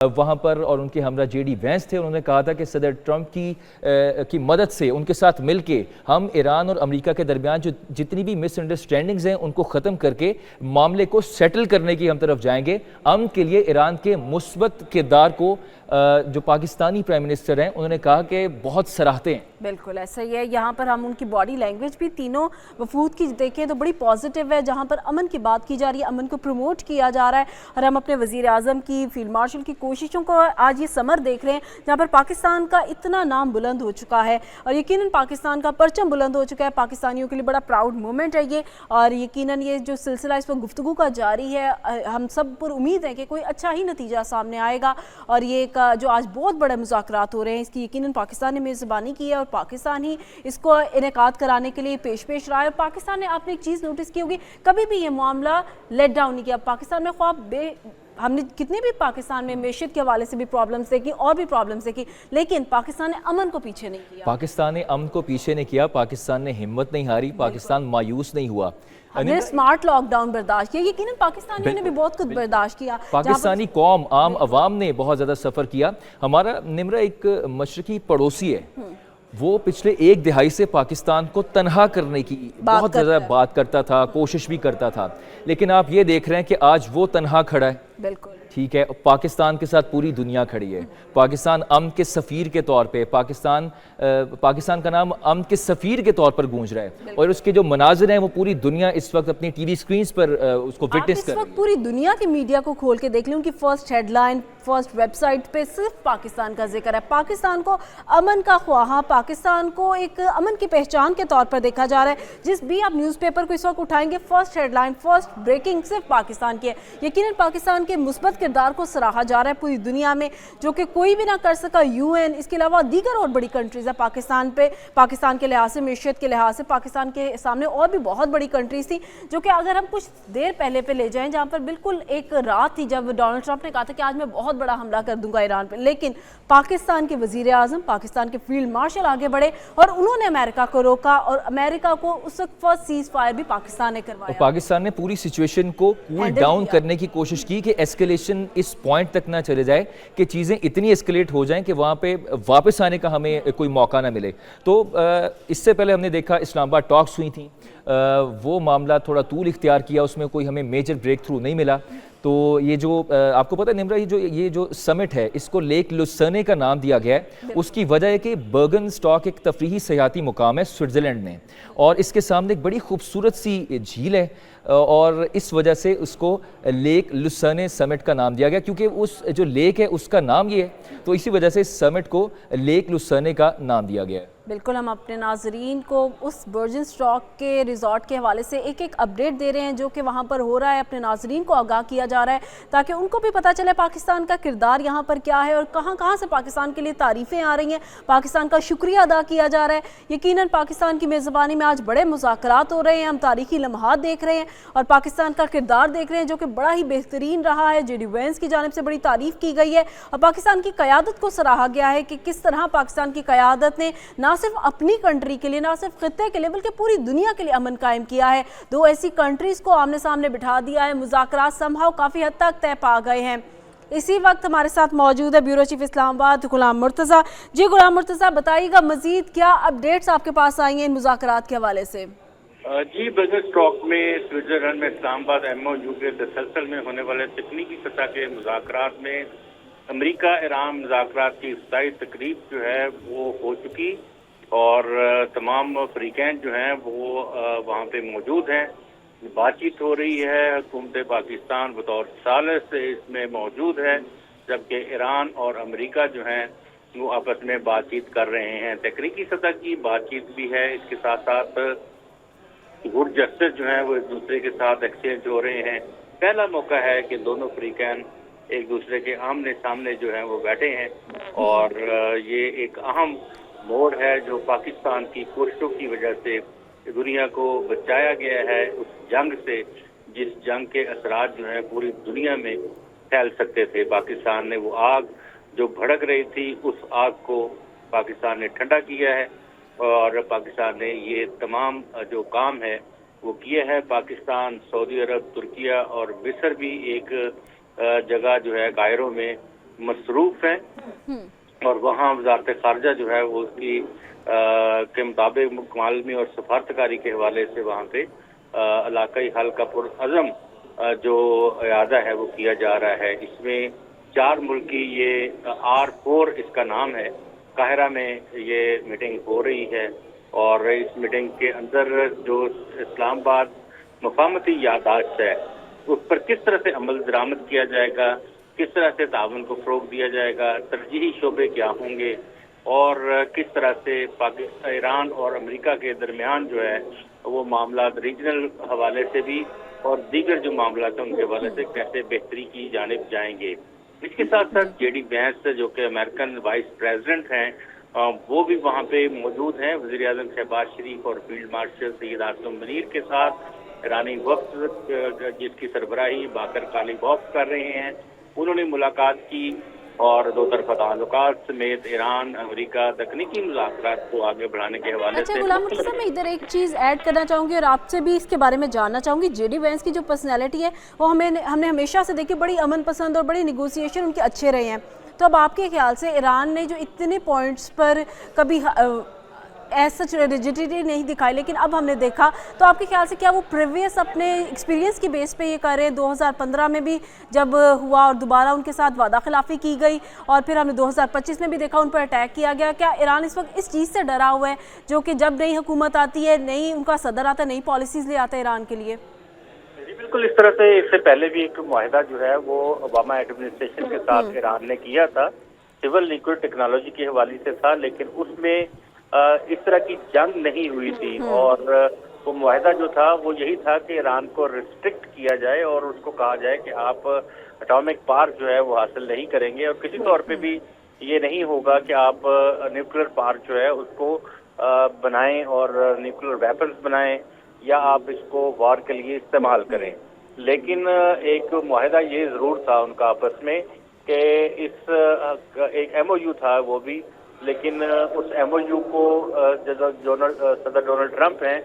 وہاں پر اور ان کے ہمراہ جے ڈی وینس تھے. انہوں نے کہا تھا کہ صدر ٹرمپ کی مدد سے ان کے ساتھ مل کے ہم ایران اور امریکہ کے درمیان جو جتنی بھی مس انڈرسٹینڈنگز ہیں ان کو ختم کر کے معاملے کو سیٹل کرنے کی ہم طرف جائیں گے. امن کے لیے ایران کے مثبت کردار کو جو پاکستانی پرائم منسٹر ہیں انہوں نے کہا کہ بہت سراہتے ہیں. بالکل ایسا ہی ہے. یہاں پر ہم ان کی باڈی لینگویج بھی تینوں وفود کی دیکھیں تو بڑی پازیٹیو ہے, جہاں پر امن کی بات کی جا رہی ہے, امن کو پروموٹ کیا جا رہا ہے. اور ہم اپنے وزیر اعظم کی, فیلڈ مارشل کی کوششوں کو آج یہ سمر دیکھ رہے ہیں جہاں پر پاکستان کا اتنا نام بلند ہو چکا ہے اور یقیناً پاکستان کا پرچم بلند ہو چکا ہے. پاکستانیوں کے لیے بڑا پراؤڈ مومنٹ ہے یہ, اور یقیناً یہ جو سلسلہ اس وقت گفتگو کا جاری ہے, ہم سب پر امید ہے کہ کوئی اچھا ہی نتیجہ سامنے آئے گا. اور یہ جو آج بہت بڑے مذاکرات ہو رہے ہیں اس کی یقیناً پاکستان نے میزبانی کی ہے اور پاکستان ہی اس کو انعقاد کرانے کے لیے پیش رہا ہے. اور پاکستان نے آپ نے ایک چیز نوٹس کی ہوگی, کبھی بھی یہ معاملہ لیٹ ڈاؤن نہیں کیا. پاکستان میں خواب ہم نے کتنے بھی پاکستان میں معیشت کے حوالے سے بھی پرابلمس دیکھی اور بھی پرابلمس دیکھی, لیکن پاکستان نے امن کو پیچھے نہیں کیا. پاکستان نے امن کو پیچھے نہیں کیا, پاکستان نے ہمت نہیں ہاری, پاکستان مایوس نہیں ہوا. ہم نے سمارٹ لاک ڈاؤن برداشت کیا, یقیناً پاکستانیوں نے بھی بہت کچھ برداشت کیا. پاکستانی قوم, عام عوام نے بہت زیادہ سفر کیا. ہمارا نمرہ ایک مشرقی پڑوسی ہے, وہ پچھلے ایک دہائی سے پاکستان کو تنہا کرنے کی بہت زیادہ بات کرتا تھا, کوشش بھی کرتا تھا, لیکن آپ یہ دیکھ رہے ہیں کہ آج وہ تنہا کھڑا ہے. بالکل ٹھیک ہے, پاکستان کے ساتھ پوری دنیا کھڑی ہے. پاکستان امن کے سفیر کے طور پہ, پاکستان کا نام امن کے سفیر کے طور پر گونج رہا ہے, اور اس کے جو مناظر ہیں وہ پوری دنیا اس وقت اپنی ٹی وی سکرینز پر اس کو وٹنس کر رہی ہے. اس وقت پوری دنیا کی میڈیا کو کھول کے دیکھ لیں, ان کی first headline, first website پہ صرف پاکستان کا ذکر ہے. پاکستان کو امن کا خواہاں, پاکستان کو ایک امن کی پہچان کے طور پر دیکھا جا رہا ہے. جس بھی آپ نیوز پیپر کو اس وقت اٹھائیں گے, first headline, first breaking صرف پاکستان کی ہے. یقیناً پاکستان کے مثبت کردار کو سراہا جا رہا ہے پوری دنیا میں, جو کہ کوئی بھی نہ کر سکا. یو این, اس کے علاوہ دیگر اور بڑی کنٹریز ہیں پاکستان پہ, پاکستان کے لحاظ سے, معیشت کے لحاظ سے پاکستان کے سامنے اور بھی بہت بڑی کنٹریز تھی, جو کہ اگر ہم کچھ دیر پہلے پہ لے جائیں, جہاں پر بالکل ایک رات تھی جب ڈونلڈ ٹرمپ نے کہا تھا کہ آج میں بہت بڑا حملہ کر دوں گا ایران پہ, لیکن پاکستان کے وزیر اعظم, پاکستان کے فیلڈ مارشل آگے بڑھے اور انہوں نے امریکہ کو روکا, اور امریکہ کو اس وقت فرسٹ سیز فائر بھی پاکستان نے کروایا. پاکستان نے پوری سچویشن کو کول ڈاؤن کرنے کی کوشش کی کہ ایسکیلیشن اس پوائنٹ تک نہ چلے جائے کہ چیزیں اتنی ایسکیلیٹ ہو جائیں کہ وہاں پہ واپس آنے کا ہمیں کوئی موقع نہ ملے. تو اس سے پہلے ہم نے دیکھا اسلام آباد ٹاکس ہوئی تھیں, وہ معاملہ تھوڑا طول اختیار کیا, اس میں کوئی ہمیں میجر بریک تھرو نہیں ملا. تو یہ جو آپ کو پتہ ہے نمرہ, یہ جو سمٹ ہے اس کو لیک لوسرنے کا نام دیا گیا ہے. اس کی وجہ ہے کہ برگن اسٹاک ایک تفریحی سیاحتی مقام ہے سوئٹزرلینڈ میں, اور اس کے سامنے ایک بڑی خوبصورت سی جھیل ہے, اور اس وجہ سے اس کو لیک لوسرنے سمٹ کا نام دیا گیا, کیونکہ اس جو لیک ہے اس کا نام یہ ہے, تو اسی وجہ سے اس سمٹ کو لیک لوسرنے کا نام دیا گیا ہے. بالکل, ہم اپنے ناظرین کو اس برجن اسٹاک کے ریزورٹ کے حوالے سے ایک ایک اپڈیٹ دے رہے ہیں جو کہ وہاں پر ہو رہا ہے. اپنے ناظرین کو آگاہ کیا جا رہا ہے تاکہ ان کو بھی پتہ چلے پاکستان کا کردار یہاں پر کیا ہے اور کہاں کہاں سے پاکستان کے لیے تعریفیں آ رہی ہیں, پاکستان کا شکریہ ادا کیا جا رہا ہے. یقیناً پاکستان کی میزبانی میں آج بڑے مذاکرات ہو رہے ہیں, ہم تاریخی لمحات دیکھ رہے ہیں اور پاکستان کا کردار دیکھ رہے ہیں جو کہ بڑا ہی بہترین رہا ہے. جے ڈی وینس کی جانب سے بڑی تعریف کی گئی ہے اور پاکستان کی قیادت کو سراہا گیا ہے کہ کس طرح پاکستان کی قیادت نے نہ صرف اپنی کنٹری کے لیے, نہ صرف خطے کے لیے, بلکہ پوری دنیا کے لیے امن قائم کیا ہے. دو ایسی کنٹریز کو آمنے سامنے بٹھا دیا ہے, مذاکرات سمہاؤ کافی حد تک طے پا گئے ہیں. اسی وقت ہمارے ساتھ موجود ہے بیورو چیف اسلام آباد غلام مرتضیٰ. جی غلام مرتضیٰ, بتائیے گا مزید کیا اپڈیٹس آپ کے پاس آئی ہیں ان مذاکرات کے حوالے سے؟ جی, بزنس اسٹاک میں سوئٹزرلینڈ میں اسلام آباد ایم او یو کے تسلسل میں ہونے والے تکنیکی سطح کے مذاکرات میں امریکہ ایران مذاکرات کی افتتاحی تقریب جو ہے وہ ہو چکی, اور تمام فریقین جو ہیں وہ وہاں پہ موجود ہیں. بات چیت ہو رہی ہے, حکومت پاکستان بطور ثالث اس میں موجود ہے, جبکہ ایران اور امریکہ جو ہیں وہ آپس میں بات چیت کر رہے ہیں. تکنیکی سطح کی بات چیت بھی ہے, اس کے ساتھ ساتھ گڈ جسٹس جو ہیں وہ ایک دوسرے کے ساتھ ایکسچینج ہو رہے ہیں. پہلا موقع ہے کہ دونوں فریقین ایک دوسرے کے آمنے سامنے جو ہیں وہ بیٹھے ہیں, اور یہ ایک اہم موڑ ہے جو پاکستان کی کوششوں کی وجہ سے دنیا کو بچایا گیا ہے اس جنگ سے, جس جنگ کے اثرات جو ہیں پوری دنیا میں پھیل سکتے تھے. پاکستان نے وہ آگ جو بھڑک رہی تھی, اس آگ کو پاکستان نے ٹھنڈا کیا ہے, اور پاکستان نے یہ تمام جو کام ہے وہ کیا ہے. پاکستان, سعودی عرب, ترکیہ اور مصر بھی ایک جگہ جو ہے کائرو میں मसरूफ हैं और वहाँ वजारत खारजा जो है वो उसकी के मुताबिक मुकालमी और सफारतकारी के हवाले से वहाँ पे इलाकाई हल का पुरअज़म जो इरादा है वो किया जा रहा है। इसमें 4 मुल्की ये R4 इसका नाम है, काहिरा में ये मीटिंग हो रही है और इस मीटिंग के अंदर जो इस्लामाबाद मफाहमती यादाश्त है उस पर किस तरह से अमल दरामद किया जाएगा, किस तरह से ताउन को फ़रोग़ दिया जाएगा, तरजीही शोबे क्या होंगे और किस तरह से पाकिस्तान, ईरान और अमेरिका के दरमियान जो है वो मामला रीजनल हवाले से भी और दीगर जो मामला हैं उनके हवाले से कैसे बेहतरी की जानिब जाएंगे। इसके साथ साथ जेडी वैंस जो कि अमेरिकन वाइस प्रेसिडेंट हैं वो भी वहाँ पे मौजूद हैं, वज़ीर आज़म शहबाज शरीफ और फील्ड मार्शल सैयद आसिम मुनीर के साथ ईरानी वफ्द जिसकी सरबराही बाकर कालीबॉफ कर रहे हैं, उन्होंने मुलाकात की और दो तरफा ताल्लुकात समेत ईरान अमेरिका तकनीकी मुज़ाकरात को आगे बढ़ाने के हवाले से। गुलाम मुर्तज़ा साहब, मैं इधर एक चीज़ ऐड करना चाहूँगी और आपसे भी इसके बारे में जानना चाहूँगी। जेडी वैंस की जो पर्सनैलिटी है वो हमने हमेशा से देखी, बड़ी अमन पसंद और बड़ी निगोसिएशन उनके अच्छे रहे हैं। तो अब आपके ख्याल से ईरान ने जो इतने पॉइंट्स पर कभी ऐसा रिजिडिटी नहीं दिखाई, लेकिन अब हमने देखा, तो आपके ख्याल से क्या वो प्रीवियस अपने एक्सपीरियंस की बेस पे ये कर रहे हैं? 2015 में भी जब हुआ और दोबारा उनके साथ वादा खिलाफी की गई और फिर हमने 2025 में भी देखा उन पर अटैक किया गया। क्या ईरान इस वक्त इस चीज़ से डरा हुआ है जो कि जब नई हुकूमत आती है, नई उनका सदर आता है, नई पॉलिसीज़ ले आता है ईरान के लिए? जी बिल्कुल, इस तरह से इससे पहले भी एक मुआहिदा जो है वो ओबामा एडमिनिस्ट्रेशन के साथ ईरान ने किया था, सिविल न्यूक्लियर टेक्नोलॉजी के हवाले से था, लेकिन उसमें इस तरह की जंग नहीं हुई थी और वो मुआहिदा जो था वो यही था कि ईरान को रिस्ट्रिक्ट किया जाए और उसको कहा जाए कि आप एटॉमिक पावर जो है वो हासिल नहीं करेंगे और किसी तौर पे भी ये नहीं होगा कि आप न्यूक्लियर पावर जो है उसको बनाएं और न्यूक्लियर वेपन्स बनाएं या आप इसको वॉर के लिए इस्तेमाल करें। लेकिन एक मुआहिदा ये ज़रूर था उनका आपस में कि एक MOU था वो भी, लेकिन उस MOU को सदर डोनाल्ड ट्रंप हैं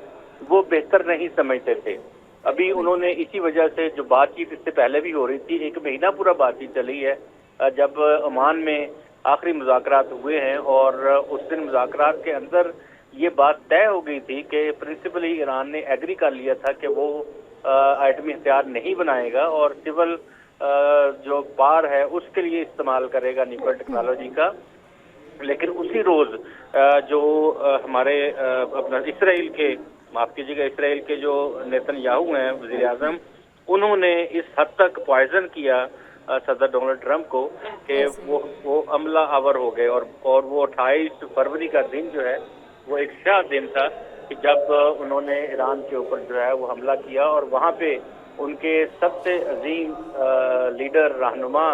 वो बेहतर नहीं समझते थे। अभी उन्होंने इसी वजह से जो बातचीत इससे पहले भी हो रही थी, 1 महीना पूरा बातचीत चली है, जब ओमान में आखिरी मुज़ाकरात हुए हैं और उस दिन मुज़ाकरात के अंदर ये बात तय हो गई थी कि प्रिंसिपली ईरान ने एग्री कर लिया था कि वो एटमी हथियार नहीं बनाएगा और सिविल जो पावर है उसके लिए इस्तेमाल करेगा न्यूक्लियर टेक्नोलॉजी का। लेकिन उसी रोज जो हमारे अपना इसराइल के, माफ कीजिएगा, इसराइल के जो नेतन्याहू हैं वज़ीर आज़म, उन्होंने इस हद तक पॉइजन किया सदर डोनाल्ड ट्रंप को कि वो अमला आवर हो गए और वो 28 फरवरी का दिन जो है वो एक शाह दिन था कि जब उन्होंने ईरान के ऊपर जो है वो हमला किया और वहाँ पे उनके सबसे अजीम लीडर रहनुमा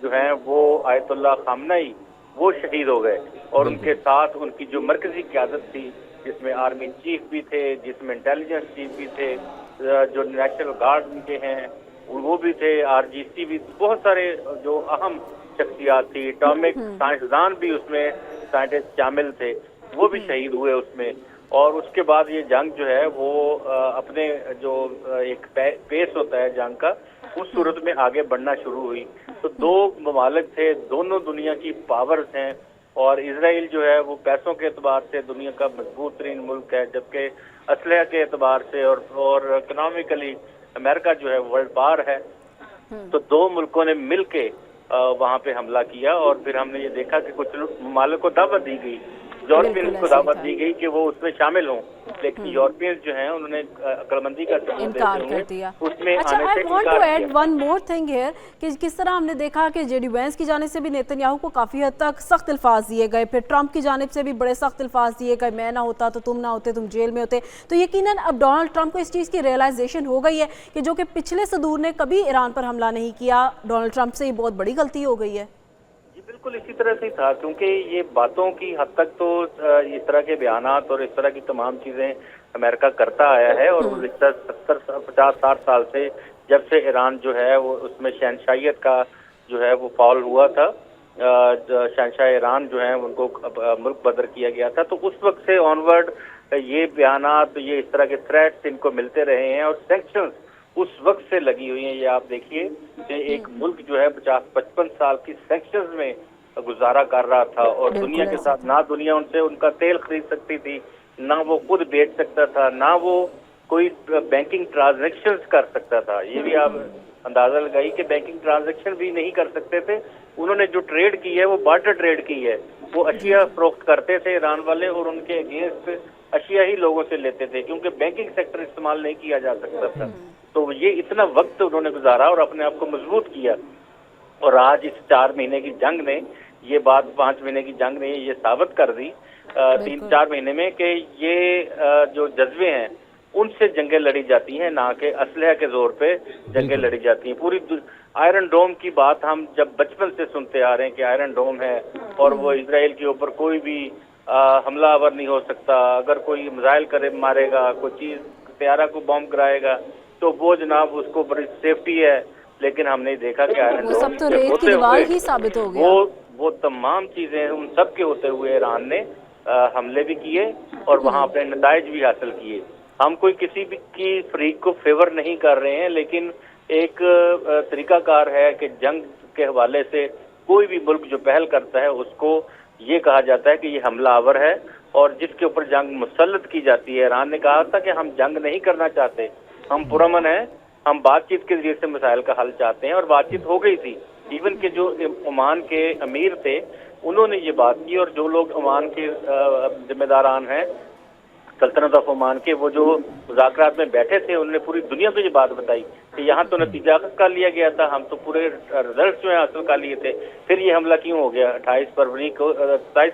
जो हैं वो आयतुल्लाह खामनेई वो शहीद हो गए और उनके साथ उनकी जो मरकजी क़यादत थी, जिसमें आर्मी चीफ भी थे, जिसमें इंटेलिजेंस चीफ भी थे, जो नेशनल गार्ड उनके हैं वो भी थे, RGC भी, बहुत सारे जो अहम शख्सियात थी, एटॉमिक साइंसदान भी उसमें साइंटिस्ट शामिल थे, वो भी शहीद हुए उसमें। और उसके बाद ये जंग जो है वो अपने जो एक पेस होता है जंग का, उस सूरत में आगे बढ़ना शुरू हुई। तो 2 ममालिक थे, दोनों दुनिया की पावर्स हैं और इसराइल जो है वो पैसों के एतबार से दुनिया का मजबूत तरीन मुल्क है, जबकि असलहा के एतबार से और इकोनॉमिकली अमेरिका जो है वर्ल्ड पावर है। तो 2 मुल्कों ने मिल के वहाँ पे हमला किया और फिर हमने ये देखा कि कुछ ममालिक को दावत दी गई, यूरोपियंस को दावत दी गई कि वो उसमें शामिल हों, लेकिन यूरोपियंस जो हैं उन्होंने अक्लमंदी का इनकार कर दिया। उसमें अच्छा, I want to add one more thing here कि किस तरह हमने देखा कि जेडी वैंस की जानिब से भी नेतन्याहू को काफ़ी हद तक सख्त अल्फाज दिए गए, फिर ट्रंप की जानिब से भी बड़े सख्त अल्फाज दिए गए, मैं ना होता तो तुम ना होते, तुम जेल में होते। तो यकीनन अब डोनाल्ड ट्रंप को इस चीज़ की रियलाइजेशन हो गई है कि जो कि पिछले सदूर ने कभी ईरान पर हमला नहीं किया, डोनाल्ड ट्रंप से ये बहुत बड़ी गलती हो गई है। बिल्कुल इसी तरह से था, क्योंकि ये बातों की हद तक तो इस तरह के बयानात और इस तरह की तमाम चीज़ें अमेरिका करता आया है और 70-50-60 साल से, जब से ईरान जो है वो उसमें शहनशाहियत का जो है वो फॉल हुआ था, शहनशाह ईरान जो है उनको मुल्क बदर किया गया था, तो उस वक्त से ऑनवर्ड ये बयानात, ये इस तरह के थ्रेट्स इनको मिलते रहे हैं और सैंक्शंस उस वक्त से लगी हुई हैं। ये आप देखिए कि एक मुल्क जो है 50-55 साल की सैंक्शंस में गुजारा कर रहा था और दुनिया के साथ ना दुनिया उनसे उनका तेल खरीद सकती थी, ना वो खुद बेच सकता था, ना वो कोई बैंकिंग ट्रांजैक्शंस कर सकता था। ये भी आप अंदाजा लगाइए कि बैंकिंग ट्रांजैक्शन भी नहीं कर सकते थे। उन्होंने जो ट्रेड की है वो बार्टर ट्रेड की है। वो अशिया फरोख्त करते थे ईरान वाले और उनके अगेंस्ट अशिया ही लोगों से लेते थे, क्योंकि बैंकिंग सेक्टर इस्तेमाल नहीं किया जा सकता था। तो ये इतना वक्त उन्होंने गुजारा और अपने आप को मजबूत किया। और आज इस 4 महीने की जंग ने ये बात, 5 महीने की जंग ने ये साबित कर दी 3-4 महीने में कि ये जो जज्बे हैं उनसे जंगें लड़ी जाती हैं, ना कि असलहा के जोर पे जंगें लड़ी जाती हैं। पूरी आयरन डोम की बात हम जब बचपन से सुनते आ रहे हैं कि आयरन डोम है और वो इजराइल के ऊपर कोई भी हमलावर नहीं हो सकता, अगर कोई मिसाइल करे मारेगा, कोई चीज तैयारा को बॉम्ब कराएगा तो वो जनाब उसको बड़ी सेफ्टी है। लेकिन हमने देखा कि आयरन वो डोम सब तो रेत की दीवार ही साबित हो गया। वो तमाम चीजें उन सब के होते हुए ईरान ने हमले भी किए और वहां अपने नताइज भी हासिल किए। हम कोई किसी भी की फ्रीक को फेवर नहीं कर रहे हैं, लेकिन एक तरीकाकार है कि जंग के हवाले से कोई भी मुल्क जो पहल करता है उसको ये कहा जाता है कि ये हमलावर है और जिसके ऊपर जंग मुसल्लत की जाती है। ईरान ने कहा था कि हम जंग नहीं करना चाहते, हम पुरअमन हैं, हम बातचीत के जरिए से मसाइल का हल चाहते हैं। और बातचीत हो गई थी। इवन के जो ओमान के अमीर थे उन्होंने ये बात की और जो लोग ओमान के जिम्मेदारान हैं सल्तनत ऑफ ओमान के, वो जो मुज़ाकरात में बैठे थे उन्होंने पूरी दुनिया को ये बात बताई कि यहाँ तो नतीजा कर लिया गया था, हम तो पूरे रिजल्ट जो है हासिल कर लिए थे, फिर ये हमला क्यों हो गया। 27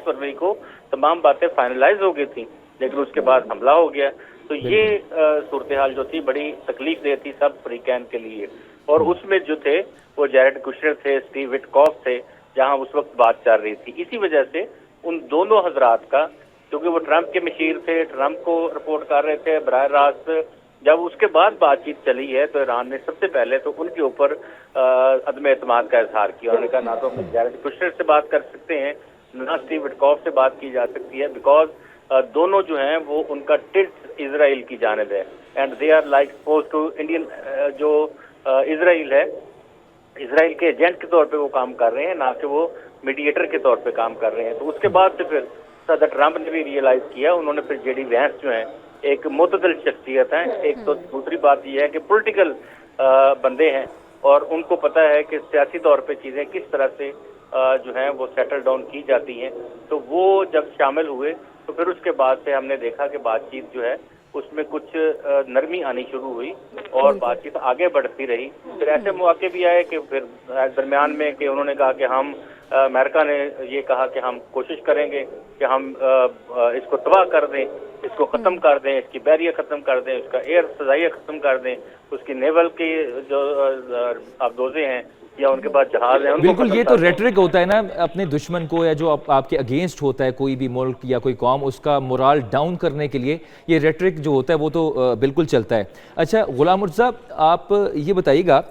फरवरी को तमाम बातें फाइनलाइज हो गई थी, लेकिन उसके बाद हमला हो गया। तो ये सूरत हाल जो थी बड़ी तकलीफ दे थी सब फ्रीकैन के लिए। और उसमें जो थे वो जैरेड कुशनर थे, स्टीव विटकॉफ थे, जहाँ उस वक्त बात चल रही थी। इसी वजह से उन दोनों हजरात का, क्योंकि वो ट्रंप के मशीर थे, ट्रंप को रिपोर्ट कर रहे थे बराह रास्त, जब उसके बाद बातचीत चली है तो ईरान ने सबसे पहले तो उनके ऊपर अदम एतमाद का इजहार किया। उन्होंने कहा ना तो हम जैरेड कुशनर से बात कर सकते हैं, ना स्टीव विटकॉफ से बात की जा सकती है, बिकॉज दोनों जो हैं वो उनका टिल्ट इजराइल की जानिब है and they are like suppose to Indian जो इजराइल है, इजराइल के एजेंट के तौर पे वो काम कर रहे हैं, ना कि वो मीडिएटर के तौर पे काम कर रहे हैं। तो उसके बाद से फिर सदर ट्रंप ने भी रियलाइज किया, उन्होंने फिर जेडी वैंस जो है एक मुतदल शख्सियत है। एक तो दूसरी बात यह है कि पॉलिटिकल बंदे हैं और उनको पता है कि सियासी तौर पे चीज़ें किस तरह से जो हैं वो सेटल डाउन की जाती हैं। तो वो जब शामिल हुए तो फिर उसके बाद से हमने देखा कि बातचीत जो है उसमें कुछ नरमी आनी शुरू हुई और बातचीत आगे बढ़ती रही। फिर ऐसे मौके भी आए कि फिर दरमियान में कि उन्होंने कहा कि हम अमेरिका ने ये कहा कि हम कोशिश करेंगे कि हम इसको तबाह कर दें, इसको ख़त्म कर दें, इसकी बैरियर ख़त्म कर दें, उसका एयर फ़ज़ाइया ख़त्म कर दें, उसकी नेवल के जो अफदोज़े हैं या उनके पास जहाज है। बिल्कुल, ये तो रेटरिक होता है ना, अपने दुश्मन को या जो आपके अगेंस्ट होता है कोई भी मुल्क या कोई कौम, उसका मोराल डाउन करने के लिए ये रेटरिक जो होता है वो तो बिल्कुल चलता है। अच्छा गुलाम मुर्तज़ा, आप ये बताइएगा,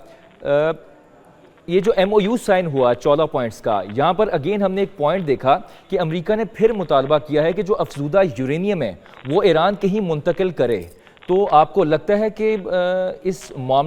ये जो MOU साइन हुआ 14 पॉइंट्स का, यहाँ पर अगेन हमने एक पॉइंट देखा कि अमेरिका ने फिर मुतालबा किया है कि जो अफजूदा यूरेनियम है वो ईरान कहीं मुंतकिल करे। तो आपको लगता है कि इस मामले